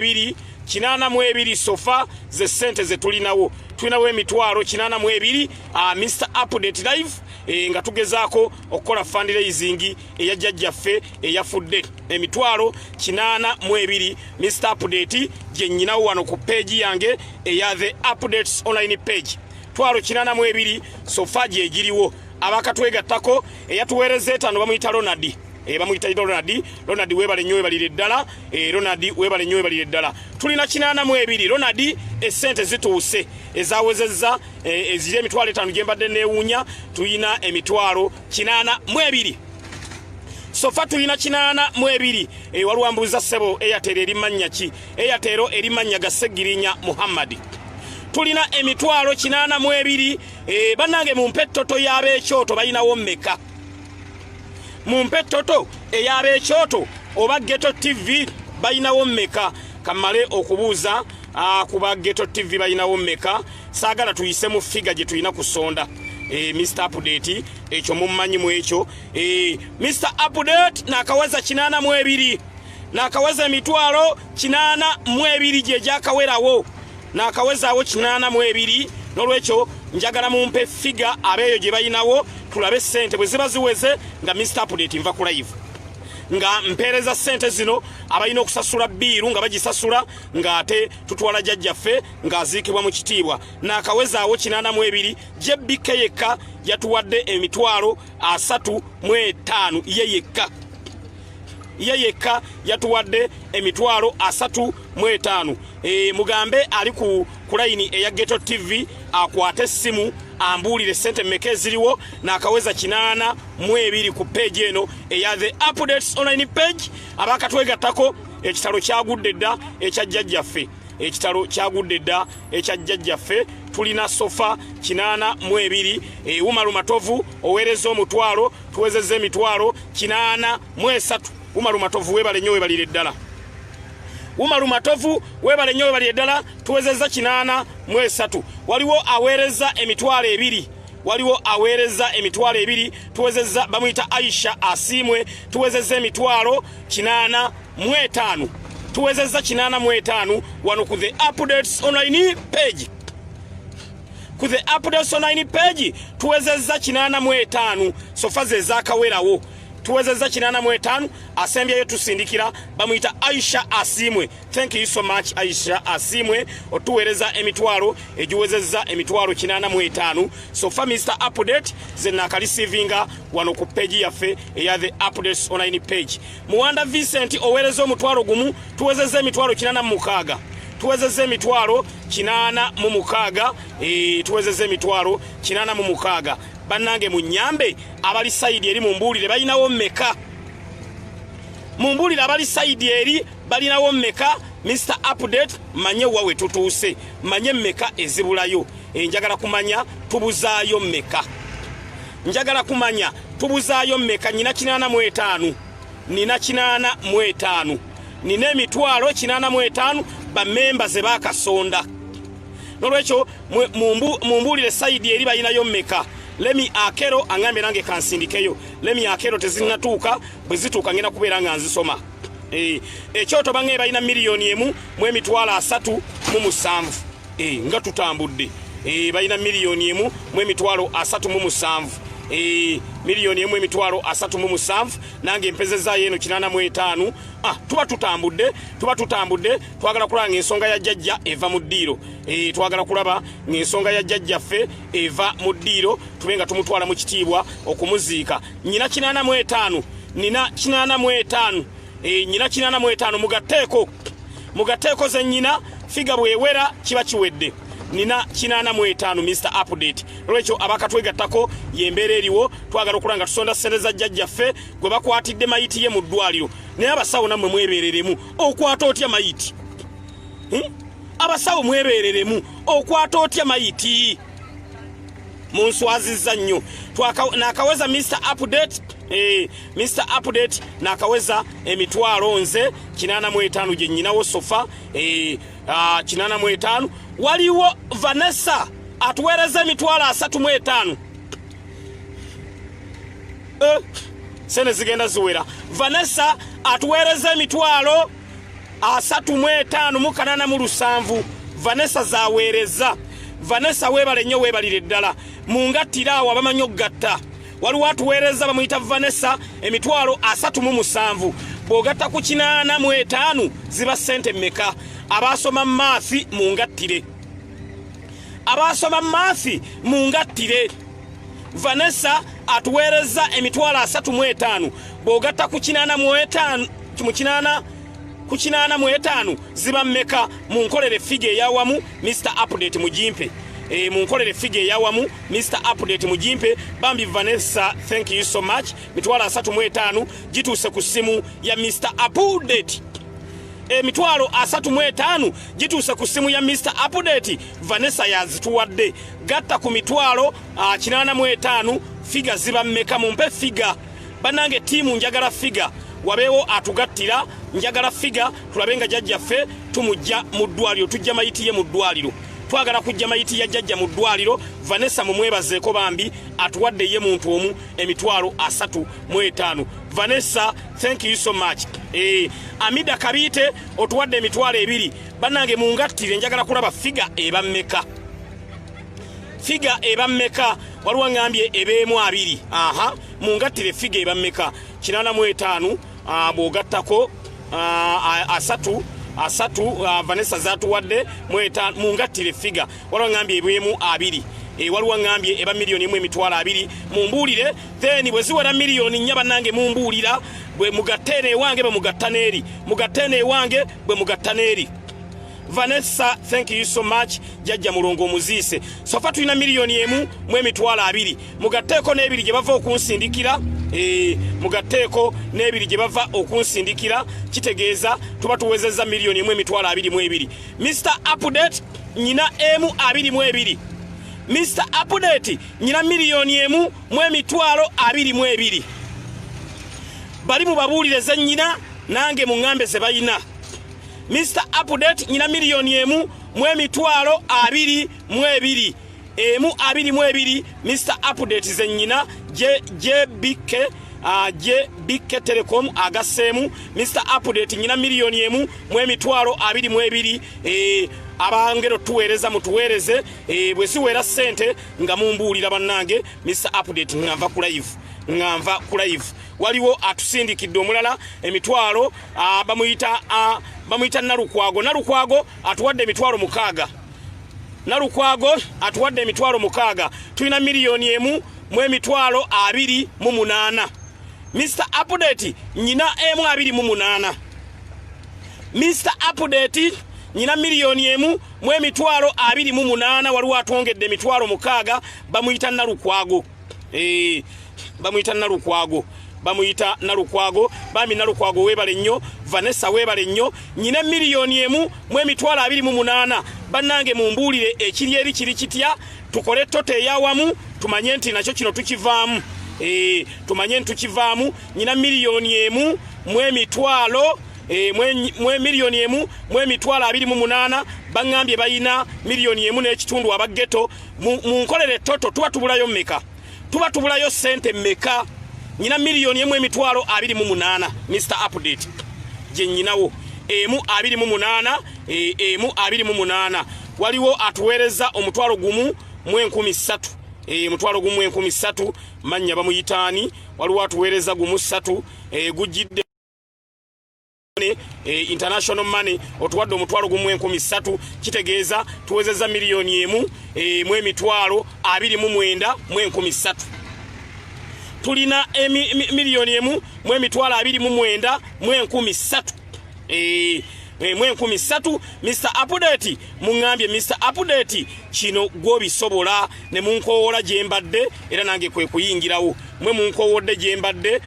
2 82 sofa ze sente ze tulinawo emitwalo 82 Mr Update Live nga tugezaako okukola fundraising eya jajjaffe eyafudde emitwalo 82 Mr Update je nyinawo wano ku page yange eya the updates online page twalo 82 sofa je giriwo abakatwegattako eyatuweereza etano bamuyita Ronald bamuyita Ronald webale nnyo webalire ddala Ronald webale nnyo webalire ddala tulina 82 Ronald esente zituuse ezawezezza ezire emitwalo 5 gyembadde neewuunya tulina emitwalo 82 sofa tulina 82 waluwambuuza ssebo Airtel erimanya ki Airtel erimanya ga Segirinya Muhammad tulina emitwalo 82 bannange mumpettoto y'abeekyoto balinawo mmeka mumpettoto ey'abeekyoto oba Ghetto TV balinawo mmeka kamale okubuuza kuba Ghetto TV balinawo mmeka saagala tuyise mu figa gye tulina kusonda Mr Update ekyo mummanyi mu ekyo Mr Update nakaweza 82 nakaweza emitwalo 82 gye gyakawerawo nakawezaawo 82 nolwekyo njagala mumpe figa abeeyo gye balinawo tulabe sente bwe ziba ziweze nga Mr Update nva ku live nga mpeereza sente zino abalina okusasula biiru nga bagisasula nga ate tutwala jajjaffe ng'aziikibwa mu kitiibwa nakawezaawo 82 JBK yekka yatuwadde emitwalo 35 ye yekka yatuwadde emitwalo 35 mugambe ali ku line eya Ghetto TV akwate essimu ambuulire sente mmeka eziriwo nakaweza 82 ku page eno eya the updates online page abakatwegattako ekitalo kyagudde dda ekya jjajjaffe ekitalo kyagudde dda ekya jjajjaffe tulina sofa 82 Umaru Matovu oweereza omutwalo tuwezezza emitwalo 83 Umaru Matovu webale nnyo webalire ddala Umaru Matovu webale nnyo webalire ddala tuwezezza 83 waliwo aweereza emitwalo 2 waliwo aweereza emitwalo 2 tuwezezza bamuyita Aisha Asimwe tuwezezza emitwalo 85 tuwezezza 85 wano ku the updates online page ku the updates online page tuwezezza 85 sofa ze zakawerawo tuwezezza 85 asembyeyo tusindikira bamuyita Aisha Asimwe thank you so much Aisha Asimwe otuweereza emitwalo egiwezezza emitwalo 85 sofa Mr Update ze nakalisivinga wano ku page yaffe eya the updates online page Muwanda Vincent oweereza omutwalo gumu tuwezezza emitwalo 86 tuwezezza emitwalo 86 tuwezezza emitwalo 86 bannange munyambe abali side eri mumbuulire balinawo mmeka mumbuulire abali side eri balinawo mmeka Mr Update manye wawe tutuuse manye mmeka ezibulayo njagala kumanya tubuzaayo mmeka njagala kumanya tubuzaayo mmeka nina 85 nina 85 nina emitwalo 85 bamemba ze bakasonda nolwekyo mumbuulire side eri balinayo mmeka Lemi akero angambe nange kansindikeyo lemi akero tezinatuuka bwe zituuka ngenda kubeera nga nzisoma ekyoto bange balina miliyoni 1 mu emitwalo 37 nga tutambudde balina miliyoni 1 mu emitwalo 37 miliyoni 1 emitwalo 37 nange mpezezaayo eno 85 tuba tutambudde twagala kulaba ng'ensonga ya jjajja eva mu ddiiro twagala kulaba ng'ensonga ya jjajjaffe eva mu ddiiro tube nga tumutwala mu kitiibwa okumuziika nyina 85 nina 85 nyina 85 mugateeko ze nnyina figa bwewera kiba kiwedde nina 85 Mr Update lwekyo abakatwegattako yembeera eriwo twagala okulanga tusonda ssente za jjajjaffe gwe bakwatidde mayiti ye mu ddwaliro naye abasawo nammwe mwebeereremu okwata otya mayiti abasawo mwebeereremu okwata otya mayiti munswazizza nnyo nakaweza Mr Update Mr Update nakaweza emitwalo 85 gye nnyinawo sofa 85 waliwo Vanessa atuweereza emitwalo 35 sene zigenda ziwera Vanessa atuweereza emitwalo 357 Vanessa zaweereza. Vanessa webale nnyo webalire ddala mungattira awo abamanyi okugatta. Waliwo atuweereza bamuyita Vanessa 37 bw'ogatta ku 85 ziba ssente mmeka? Abasoma maafi mungattire. Abasoma maafi mungattire. Vanessa atuweereza 35 bw'ogatta ku 85 ku 85 ziba mmeka? Munkolere figure eyawamu Mr. Update mujimpe. Munkolere figure eyawamu Mr. Update mujimpe. Bambi Vanessa, thank you so much. 35 gituuse ku simu ya Mr. Update. 35 gituuse ku simu ya Mr. Update. Vanessa yazituwadde. Gatta ku 85 figure ziba mmeka? Mumpe figure. Banange timu njagala figure. Wabewo atugattira njagala figa tulabenga jajjaffe tumujja mu ddwaliro tujja mayitiye mu ddwaliro twagala kujja mayiti ya jajja mu ddwaliro. Vanessa mumwebazeeko bambi atuwadde ye muntu omu 35. Vanessa, thank you so much. Amida Kabite otuwadde 2 bannange mungattire njagala kulaba figa eba mmeka? Figa eba mmeka? Waliwo ngambye ebeemu 2. Aha, mungattire figa eba mmeka? 85 bw'ogattako 3 Vanessa zatuwadde mungattire figa. Waliwo ngambye ebeemu 2. Waliwo ngambye eba miliyoni 1.2 mumbuulire. Then bwe ziwera miliyoni 4 bannange mumbuulira bwe mugattene ewange bwe mugattaneri. Mugattene ewange bwe mugattaneri. Vanessa, thank you so much. Jajja Mulongo Muziise. Sofa tulina miliyoni 1.2. Mugatteeko n'ebiri gye bava okunsindikira. Mugatteeko n'ebiri gye bava okunsindikira. Kitegeeza tuba tuwezezza miliyoni 1.2. Mr. Update nyina 22. Mr. Update nyina miliyoni 1.2. Bali mubabuulire ze nnyina nange muŋŋambe ze bayina. Mr. Update nyina miliyoni 1.2. 22. Mr. Update ze nyina JBK Telecom agasemu. Mr. Update nyina miliyoni 1.2. Abangero tuweereza mutuweereze. Bwe siweera ssente nga mumbuulira bannange. Mr. Update ng'anva ku live. Waliwo atusindikidde omulala 1 bamuyita Nalukwago. Nalukwago atuwadde 6. Nalukwago atuwadde 6. Tulina miliyoni 1.28. Mr. Update nyina 1.28. Mr. Update nyina miliyoni 1.28. Waliwo atwongedde 6. Bamuyita Nalukwago. Bamuyita Nalukwago. Bambi Nalukwago webale nnyo. Vanessa webale nnyo. Nyina miliyoni 1.28. Bannange mumbuulire ekiri eri kiri kitya? Tukole tote eyawamu tumanye nti nakyo kino tukivaamu. Tumanye nti tukivaamu. Nyina miliyoni 1.2. Miliyoni 1.28. Bangambye bayina miliyoni 1 n'ekitundu abageto. Munkolere toto tuba tubulayo mmeka? Tuba tubulayo ssente mmeka? Nyina miliyoni 1.28. Mr. Update je nyinawo 1.28. Waliwo atuweereza omutwalo gumu 1,300. Omutwalo gumu 1,300 manya bamuyitaani. Waliwo atuweereza gumu 3 gujjidde international money otuwadde omutwalo gumu 1,300. Kitegeeza tuwezezza miliyoni 1.29 mu 1,300. Tulina miliyoni 1.29 mu 1,300. Mu 1,300. Mr. Update muŋŋambye Mr. Update kino gwobisobola ne munkowoola gye mbadde era nange kwe kuyingirawo. Mwe munkoowodde gye mbadde.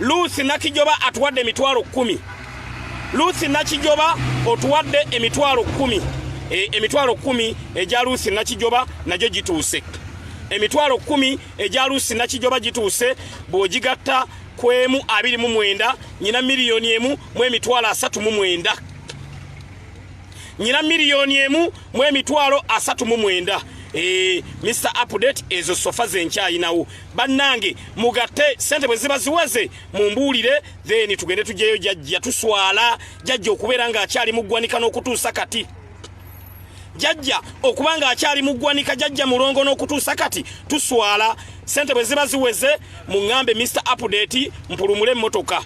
Ruth Nakijoba atuwadde 10,000. Ruth Nakijoba otuwadde 10,000. 10,000 eja Ruth Nakijoba najjo gituuse. 10,000 eja Ruth Nakijoba gituuse. Bw'ogigatta ku 29 nyina miliyoni 1.39. Nyina miliyoni 1.39. Mr Update ezo sofa zenkyayinawo bannange mugate sente bwe ziba ziweze mumbuulire then tugende tujeyo Jajja tuswala Jajja okubeera nga akyali muggwanika n'okutuusa kati Jajja okubanga akyali muggwanika Jajja Mulongo n'okutuusa kati tuswala sente bwe ziba ziweze mungambe Mr Update mpulumule emmotoka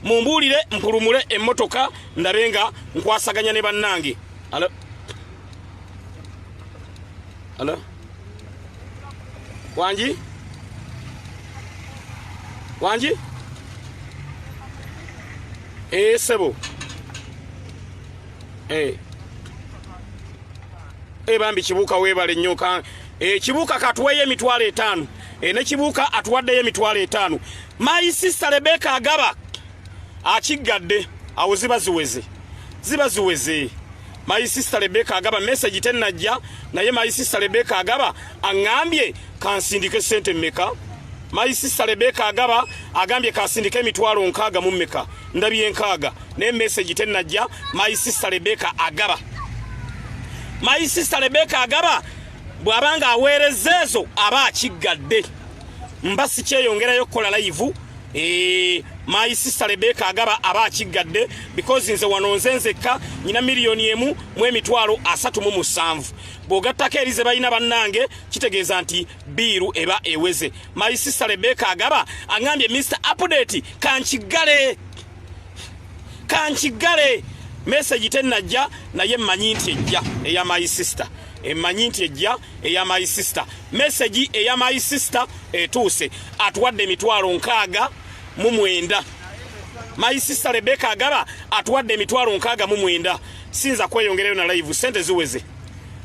mumbuulire mpulumule emmotoka ndabenga nkwasaganya ne bannange. Hello? Wanji? Sebo. Bambi kibuuka weebale nnyo kibuuka katuweeyo emitwalo 5 ne kibuuka atuwaddeyo emitwalo 5. My sister Rebecca Agaba akiggadde awo ziba ziweze My sister Rebecca Agaba message tenajja naye My sister Rebecca Agaba angambye kansindike sente mmeka. My sister Rebecca Agaba agambye kansindike emitwalo 6 mu mmeka ndabye 6 ne message tenajja. My sister Rebecca Agaba bwabanga aweerezeezo aba akiggadde mbasi kyeyongerayo kukola live. My sister Rebecca Agaba aba akiggadde because nze wano nzenzeka nyina $1,000,000 mu emitwalo 37 bw'ogattako erize balina bannange kitegeeza nti biiru eba eweze. My sister Rebecca Agaba angambye Mr Update kankigale message tenajja naye mmanyi nti ejja eya my sister emmanyi nti ejja eya my sister message eya my sister etuuse atuwadde emitwalo 69. My sister Rebecca Agaba atuwadde emitwalo 69 sinza kweyongerayo na live sente ziweze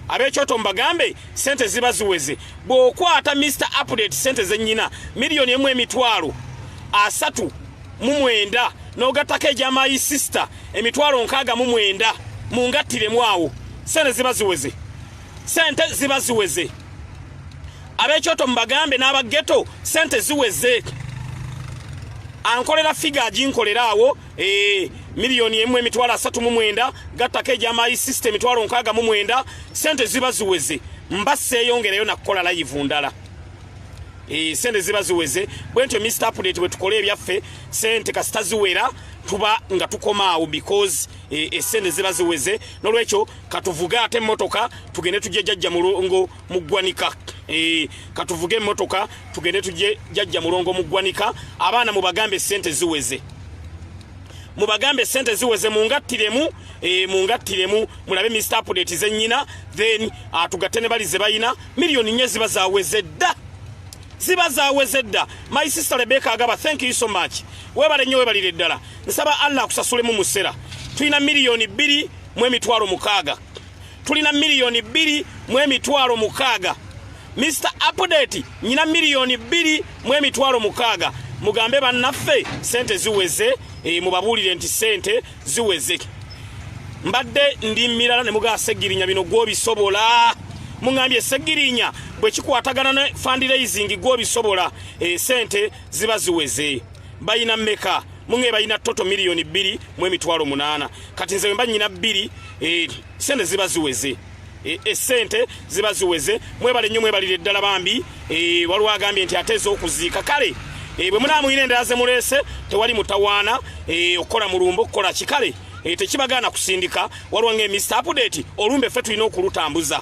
abekyoto mbagambe sente ziba ziweze bw'okwata Mr Update sente zennyina $1,339 n'ogattako egya my sister emitwalo 69 mungattiremu awo sente ziba ziweze abekyoto mbagambe n'abageto sente ziweze ankolera figa aginkolera awo $1,039 gattako egya my sister emitwalo 69 sente ziba ziweze mbasseeyongereyo nakukola live ndala. Sente ziba ziweze bwentyo Mr Update bwe tukole ebyaffe sente kasita ziwera tuba nga tukomaawo because sente ziba ziweze n'olwekyo katuvuga ate emmotoka tugende tujje Jajja Mulongo muggwanika. Katuvuge emmotoka tugende tujje Jajja Mulongo muggwanika abaana mubagambe sente ziweze mungattiremu mulabe Mr Update zennyina then tugatte ne balize bayina $1,000,000 ziba zaweze dda. My sister Rebecca Agaba thank you so much webale nnyo webalire ddala nsaba Allah akusasulemu mu ssera. Tulina $2,000,000 mu emitwalo 6 Mr Update nyina $2,000,000 mu emitwalo 6 mugambe bannaffe sente ziweze mubabuulire nti sente ziweze. Mbadde ndi mirala ne mugaa Segirinya bino gwobisobola mungambye Segirinya bwe kikwatagana ne fundraising gwobisobola sente ziba ziweze bayina mmeka munge bayina toto $2,000,000 mu emitwalo 8 kati nze mba nyina 2 sente ziba ziweze sente ziba ziweze mwebale nnyo mwebalire ddala bambi waliwo agambye nti ateeza okuziika kale bwe munaamuyina endala ze muleese tewali mutawaana okukola mulumbu okukola kikale tekibagaana kusindika waliwo nge Mr Update olumbe ffe tulina okulutambuza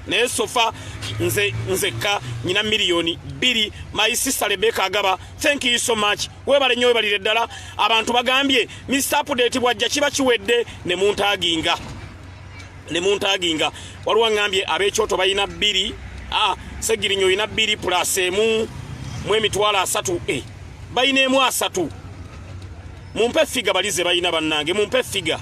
naye sofa nzekka nyina $2,000,000. My sister Rebecca Agaba thank you so much webale nnyo webalire ddala abantu bagambye Mr Update bwajja kiba kiwedde ne muntaaginga waliwo ngambye ab'ekyoto bayina 2 Segirinya oyina 2 plus emu mu emitwalo 3 bayina emu 3 mumpe figa balize bayina bannange mumpe figa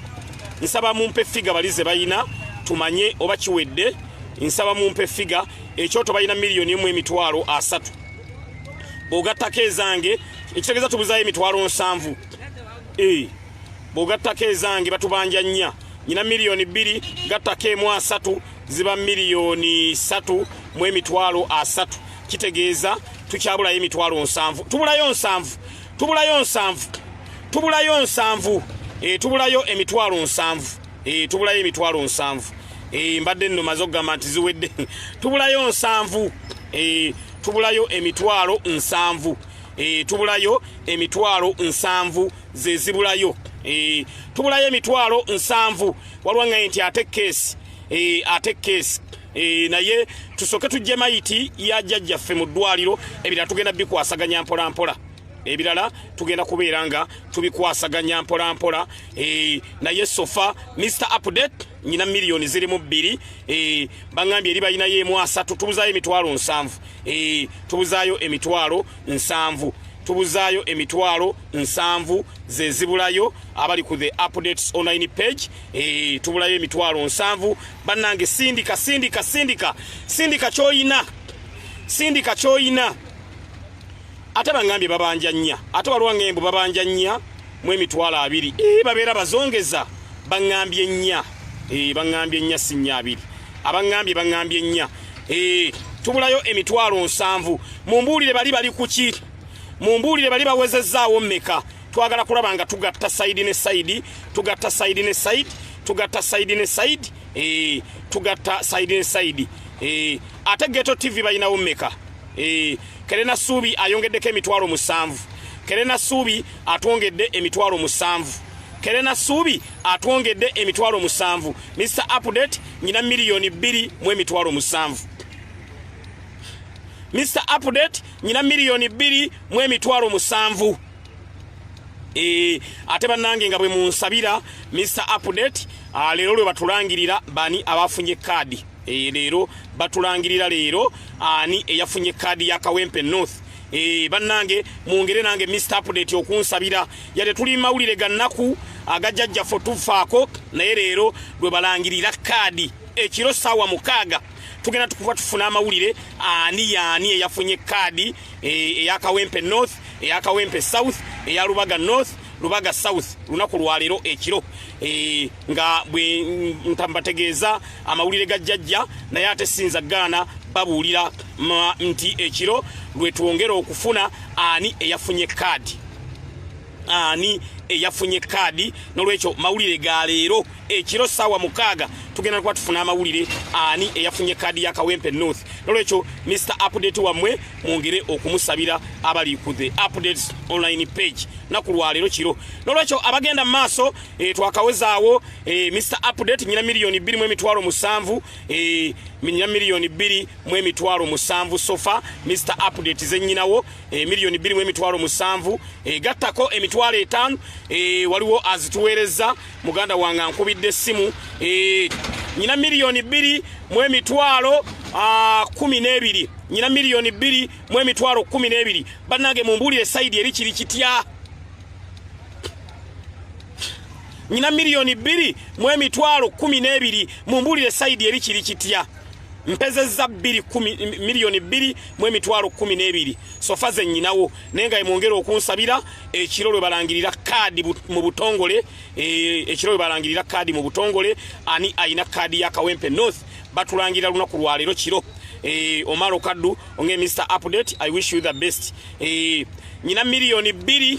nsaba mumpe figa balize bayina tumanye oba kiwedde nsaba mumpe figa ekyoto bayina $1,000,000 mu emitwalo 3 bw'ogattako ezange ekitegeeza tubuzaayo emitwalo 7 bw'ogattako ezange batubanja 4 nyina $2,000,000 gattako emu 3 ziba $3,000,000 mu emitwalo 3 kitegeeza tukyabulayo emitwalo 7 tubulayo emitwalo 7 mbadde nno mazogamba nti ziwedde tubulayo 7 tubulayo emitwalo 7 tubulayo emitwalo 7 zezibulayo tubulayo emitwalo 7 walwanga nti ate case naye tusoke tujje mayiti ya jajja ffe mu ddwaliro ebirala tugenda bikwasaganya mpola mpola ebirala tugenda kubeeranga tubikwasaganya mpola mpola naye sofa Mr Update nyina milioni ziri mu 2 bangambye eri balina yemu 3 tubuzayo emitwalo 7 tubuzayo emitwalo 7 tubuzayo emitwalo 7 zezibulayo abali ku the updates online page tubulayo emitwalo 7 bannange sindika choyina ate bangambye babanja nnya ate walwa ngembo babanja nnya mu emitwalo 2 babeera bazongeza bangambye nnya bangambye nnya sinya 2 bangambye nnya tubulayo emitwalo 7 mumbulire bali kuki mumbulire bali bawezezaawo mmeka twagala kulabanga tugatta side ne side tugatta side ne side tugatta side ne side tugatta side ne side ate Ghetto TV balinawo mmeka Kerena Subi ayongeddeko emitwalo 7 Kerena Subi atwongedde emitwalo 7 Kerena Subi atwongedde emitwalo 7 Mr Update nyina milioni 2 mu emitwalo 7 Mr Update nyina milioni 2 mu emitwalo 7 ate bannange nga bwe munsabira Mr Update leero lwe batulangirira bani abafunye kadi leero batulangirira leero ani eyafunye kadi ya Kawempe North bannange muongere nange Mr Update okunsabira yale tuli mawulire gannaku agajjajja fotufaako naye leero lwe balangirira kadi ekiro sawa mukaga tugenda tukufa tufuna amawulire ani eyafunye kadi eya Kawempe North eya Kawempe South eya Lubaga North Lubaga South lunaku lwalero ekiro nga bwe ntambategeeza amawulire gajjajja naye ate sinza gaana babuulira nti ekiro lwe tuwongera okufuna ani eyafunye kadi eyafunye kadi nolwekyo mawulire ga leero ekiro sawa mukaga tugenda kwa tufuna amawulire ani eyafunye kadi ya Kawempe North nolwekyo Mr Update wamwe mwongere okumusabira abali ku the updates online page nakulwa leero kiro nolwekyo abagenda maaso twakawezaawo Mr Update nyina milioni 2 mu emitwalo 7 nyina milioni 2 mu emitwalo 7 sofa Mr Update zenyinawo milioni 2 mu emitwalo 7 gattako emitwalo 5 waliwo azituweereza muganda wange ankubidde simu nyina milioni 2 mu emitwalo 12 nyina milioni 2 mu emitwalo 12 bannange mumbulire side eri kiri kitya nyina milioni 2 mu emitwalo 12 mumbulire side eri kiri kitya mpezeza milioni 2 mu emitwalo 12 sofa ze nyinawo nenga emongero okunsabira ekiro lwe balangirira kadi mu butongole ekiro lwe balangirira kadi mu butongole ani aina kadi ya Kawempe North batulangira lunaku lwalero kiro Omaro Kaddu onge Mr Update I wish you the best nyina milioni 2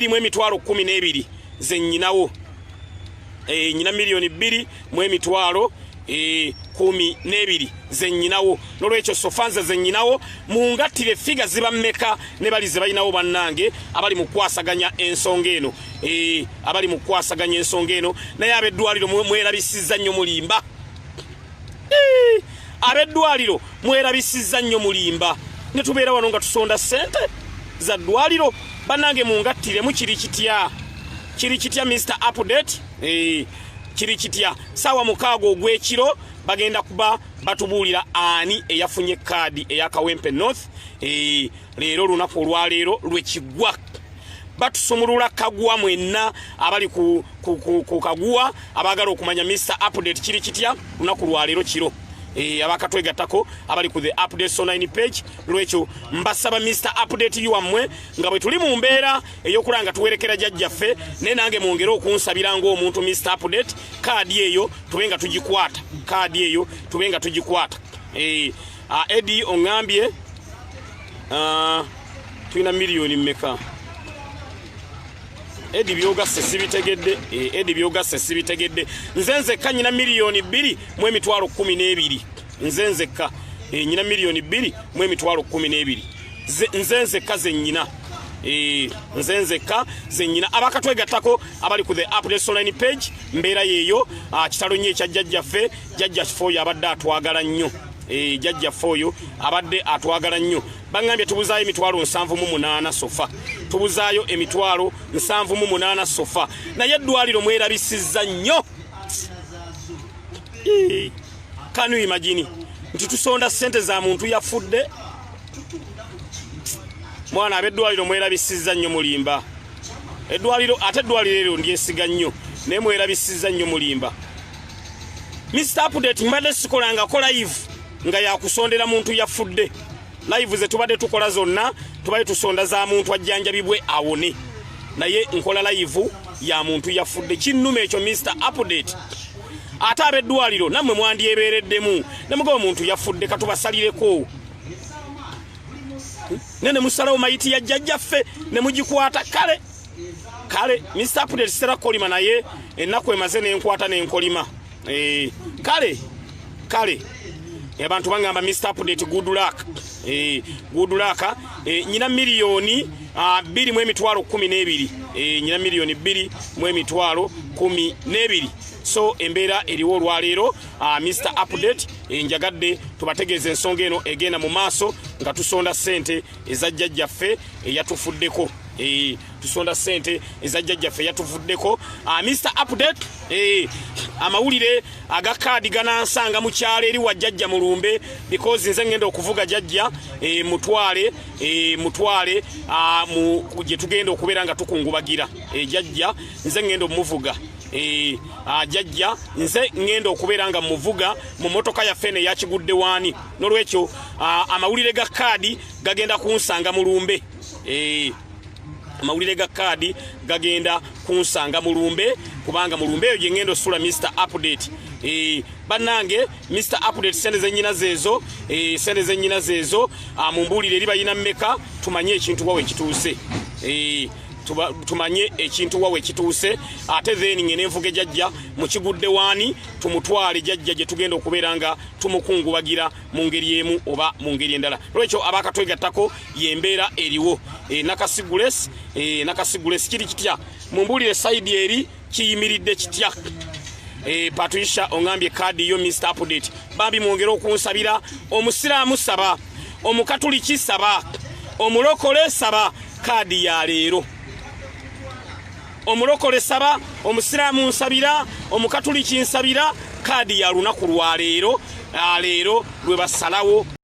mu emitwalo 12 ze nyinawo nyina milioni 2 mu emitwalo 12 ze nyinawo nolwekyo sofanza ze nyinawo mungatire figa ziba mmeka ne bali ze balinawo bannange abali mu kwasaganya ensonga eno abali mu kwasaganya ensonga eno naye abeddwaliro mwerabisizza nnyo mulimba abeddwaliro mwerabisizza nnyo mulimba ne tubeera wano nga tusonda sente za ddwaliro bannange mungatire mu kiri kitya Mr Update kiri kitya sawa mukago ogw'ekiro bagenda kuba batubuulira ani eyafunye kadi eya Kawempe North leero lunaku olwaleero lwekigwa batusumulula kagwa mwenna abali ku kagwa abagala okumanya Mr Update kiri kitya lunaku lwaleero kiro abakatwegattako abali ku the updates online page lwekyo mbasaba Mr Update yuwamwe nga bwe tuli mu mbeera eyokulanga tuwerekera jajjaffe ne nange mwongere okunsabira ng'omuntu Mr Update kadi eyo tubenga tugikwata Eddie ongambye tulina milioni mmeka edi byogase sibitegedde edi byogase sibitegedde nzenze kanyina milioni 2 mu emitwalo 12 nzenze ka nyina milioni 2 mu emitwalo 12 nzenze ka zenyina nzenze ka zenyina abakatwegattako abali ku the update online page mbeera yeeyo kitalo nnyo ekya jjajjaffe jjajja foyo abadde atwagala nnyo jjajja foyo abadde atwagala nnyo bangambye tubuzaayo emitwalo 78 sofa tubuzaayo emitwalo 78 sofa naye eddwaliro mwerabisizza nnyo can you imagine nti tusonda sente za muntu yafudde mwana abeddwaliro mwerabisizza nnyo mulimba eddwaliro ate eddwaliro ndyesiga nnyo naye mwerabisizza nnyo mulimba Mr. Update mbadde sikolanga ko live nga yakusondera muntu yafudde live ze tubadde tukola zonna tubadde tusonda za muntu ajjanjabibwe awone naye nkola live ya muntu yafudde kinnume ekyo Mr. Update ate abeddwaliro nammwe mwandyebeereddemu nemugawo muntu yafudde katubasalireko nene musalawo mayiti ya jjajjaffe ne mugikwata kale Mr. Update sera kolima naye ennaku emaze n'enkwata n'enkolima kale abantu bangamba Mr. Update good luck nyina milioni 2 mu emitwalo 12 nyina milioni 2 mu emitwalo 12 so embeera eriwo olwaleero Mr. Update njagadde tubategeeza ensonga eno egenda mu maaso nga tusonda sente eza jjajjaffe eyatufuddeko tusonda sente eza jjajjaffe yatuvuddeko Mr. Update amawulire aga kaadi ganansanga mu kyalo eri wa Jajja Mulumbe because nze ngenda okuvuga Jajja mutwale gye tugenda okubeera nga tukungubagira Jajja nze ngenda omuvuga Jajja nze ngenda okubeera nga muvuga mu motoka yaffe ne yakigudde waani nolwekyo amawulire ga kaadi gagenda kunsanga Mulumbe amawulire ga kaadi gagenda kunsanga Mulumbe kubanga Mulumbe eyo ngendo osula Mr. Update bannange Mr. Update sente zenyina zezo mumbulire eri bayina mmeka tumanye ekintu wawe kituuse tumanye ekintu wawe kituuse ate then ngene nvuge Jajja mu kigudde waani tumutwale Jajja gye tugenda okubeera nga tumukungubagira mu ngeri emu oba mu ngeri endala lwekyo abakatwegattako yembeera eriwo nakasigulesi kiri kitya mumbulire side eri kiyimiridde kitya Patricia ongambye kaadi yo Mr. Update bambi mwongera okunsabira omusiraamu saba omukatuliki saba omulokole saba kaadi ya leero omulokole saba omusiraamu nsabira omukatuliki nsabira kaadi ya lunaku lwa leero lwe basalawo